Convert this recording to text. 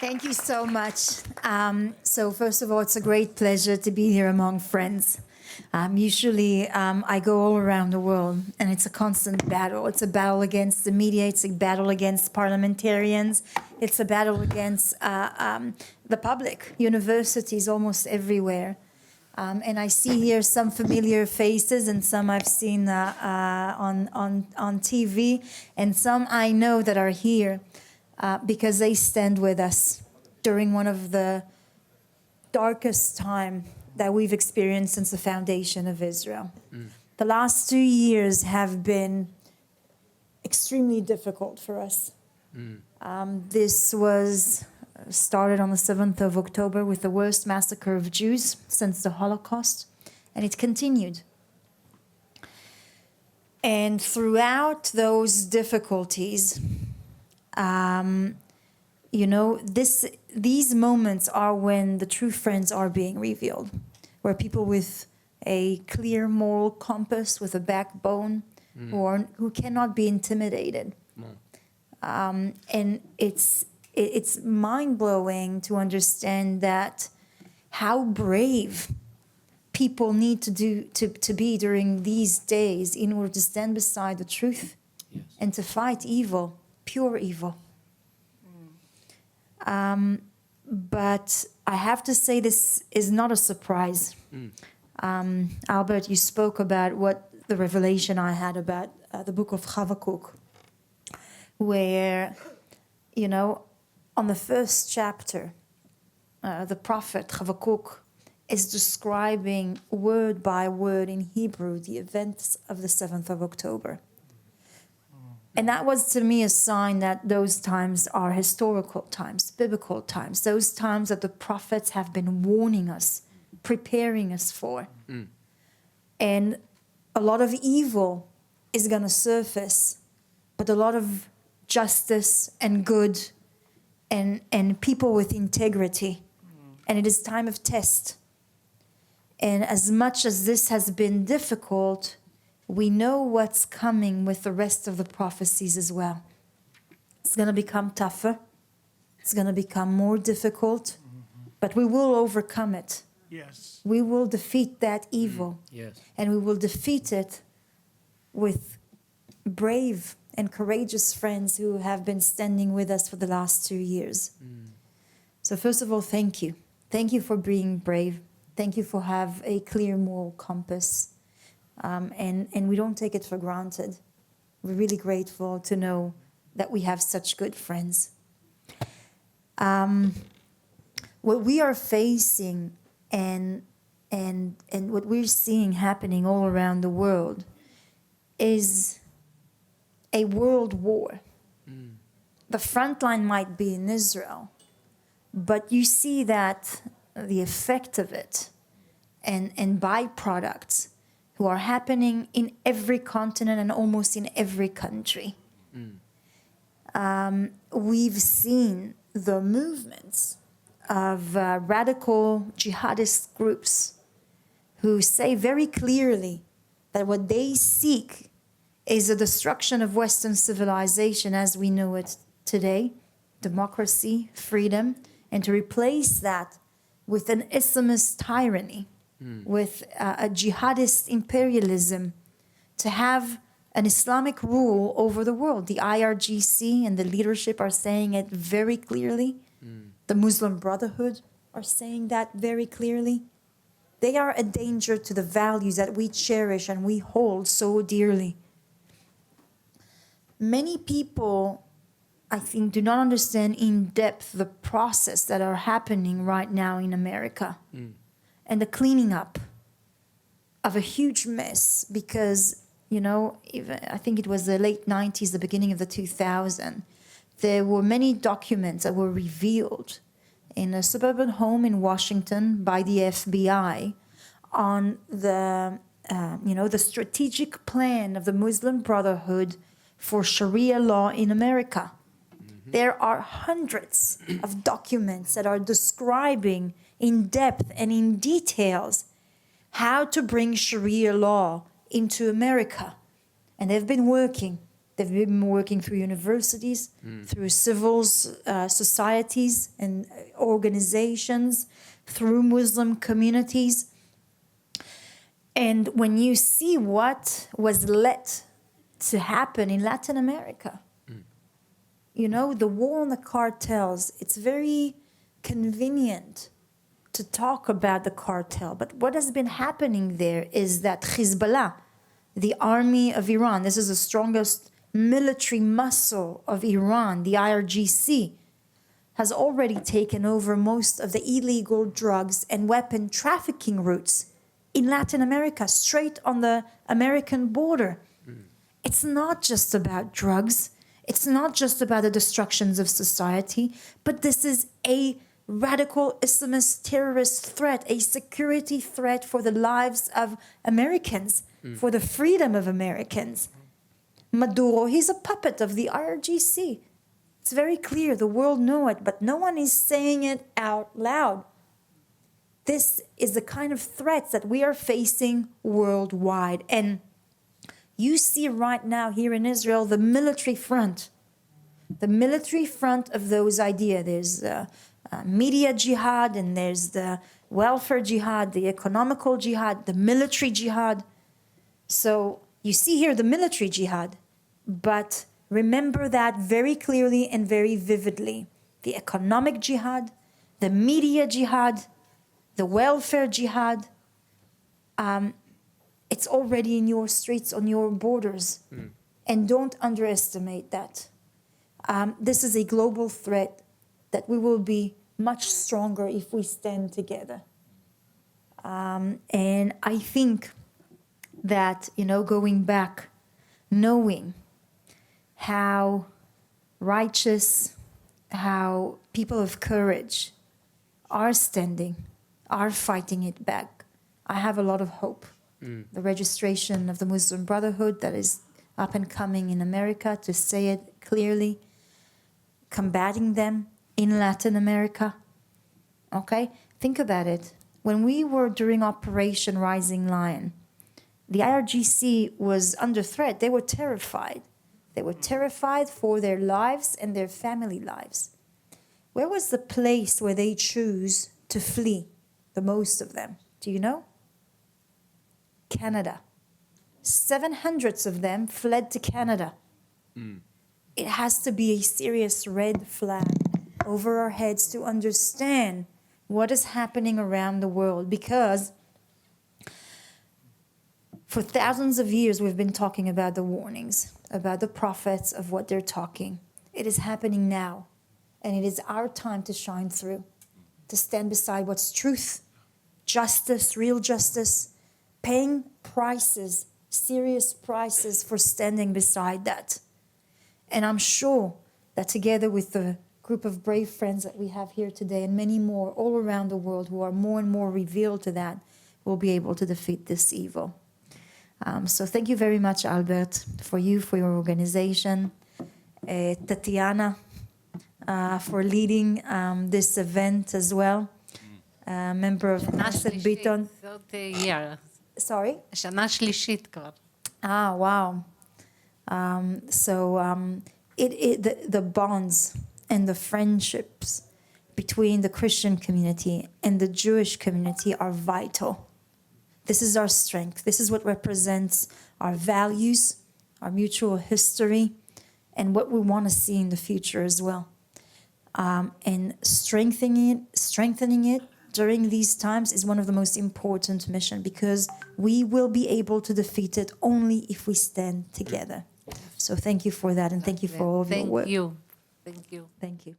Thank you so much. So first of all, it's a great pleasure to be here among friends. Usually I go all around the world and it's a constant battle. It's a battle against the media. It's a battle against parliamentarians. It's a battle against the public, universities almost everywhere. And I see here some familiar faces and some I've seen on TV and some I know that are here because they stand with us during one of the darkest time that we've experienced since the foundation of Israel. The last 2 years have been extremely difficult for us. This was started on the 7th of October with the worst massacre of Jews since the Holocaust, and it continued. And throughout those difficulties, these moments are when the true friends are being revealed, where people with a clear moral compass, with a backbone, who cannot be intimidated. And it's mind-blowing to understand that how brave people need to be during these days in order to stand beside the truth and to fight evil, pure evil. But I have to say this is not a surprise. Albert, you spoke about what the revelation I had about the book of Habakkuk, where, on the first chapter, the prophet Habakkuk is describing word by word in Hebrew the events of the 7th of October. And that was to me a sign that those times are historical times, biblical times, those times that the prophets have been warning us, preparing us for. And a lot of evil is going to surface, but a lot of justice and good and people with integrity. And it is time of test. And as much as this has been difficult, we know what's coming with the rest of the prophecies as well. It's going to become tougher. It's going to become more difficult, but we will overcome it. Yes. We will defeat that evil. Yes. And we will defeat it with brave and courageous friends who have been standing with us for the last 2 years. So first of all, thank you. Thank you for being brave. Thank you for have a clear moral compass. And we don't take it for granted. We're really grateful to know that we have such good friends. What we are facing and what we're seeing happening all around the world is a world war. The front line might be in Israel, but you see that the effect of it and byproducts who are happening in every continent and almost in every country. We've seen the movements of radical jihadist groups who say very clearly that what they seek is the destruction of Western civilization as we know it today, democracy, freedom, and to replace that with an Islamist tyranny, with a jihadist imperialism, to have an Islamic rule over the world. The IRGC and the leadership are saying it very clearly. The Muslim Brotherhood are saying that very clearly. They are a danger to the values that we cherish and we hold so dearly. Many people, I think, do not understand in depth the process that are happening right now in America. And the cleaning up of a huge mess because, even I think it was the late 90s, the beginning of the 2000s, there were many documents that were revealed in a suburban home in Washington by the FBI on the strategic plan of the Muslim Brotherhood for Sharia law in America. There are hundreds of documents that are describing in depth and in details how to bring Sharia law into America. And they've been working They've been working through universities, through civil societies and organizations, through Muslim communities. And when you see what was let to happen in Latin America, you know, the war on the cartels, it's very convenient to talk about the cartel. But what has been happening there is that Hezbollah, the army of Iran, this is the strongest military muscle of Iran, the IRGC, has already taken over most of the illegal drugs and weapon trafficking routes in Latin America, straight on the American border. It's not just about drugs. It's not just about the destructions of society, but this is a radical Islamist terrorist threat, a security threat for the lives of Americans, for the freedom of Americans. Maduro, he's a puppet of the IRGC. It's very clear, the world knows it, but no one is saying it out loud. This is the kind of threats that we are facing worldwide. And you see right now here in Israel, the military front of those ideas. There's media jihad, and there's the welfare jihad, the economical jihad, the military jihad. So you see here the military jihad, but remember that very clearly and very vividly. The economic jihad, the media jihad, the welfare jihad, it's already in your streets, on your borders. And don't underestimate that. This is a global threat that we will be much stronger if we stand together. And I think that, you know, going back, knowing how righteous, how people of courage are standing, are fighting it back, I have a lot of hope. The registration of the Muslim Brotherhood that is up and coming in America, to say it clearly, combating them in Latin America. Okay? Think about it. When we were during Operation Rising Lion, the IRGC was under threat. They were terrified. They were terrified for their lives and their family lives. Where was the place where they chose to flee, the most of them? Do you know? Canada. 700 of them fled to Canada. It has to be a serious red flag over our heads to understand what is happening around the world, because for thousands of years we've been talking about the warnings, about the prophets, of what they're talking. It is happening now, and it is our time to shine through, to stand beside what's truth, justice, real justice, paying prices, serious prices for standing beside that. And I'm sure that together with the group of brave friends that we have here today, and many more all around the world who are more and more revealed to that, we'll be able to defeat this evil. So thank you very much, Albert, for your organization, Tatiana, for leading this event as well, member of Knesset Biton. Sorry? שנה שלישית כבר. Wow. The bonds and the friendships between the Christian community and the Jewish community are vital. This is our strength. This is what represents our values, our mutual history, and what we want to see in the future as well. And strengthening it during these times is one of the most important missions, because we will be able to defeat it only if we stand together. So thank you for that, and thank you for all of your work. Thank you. Thank you. Thank you.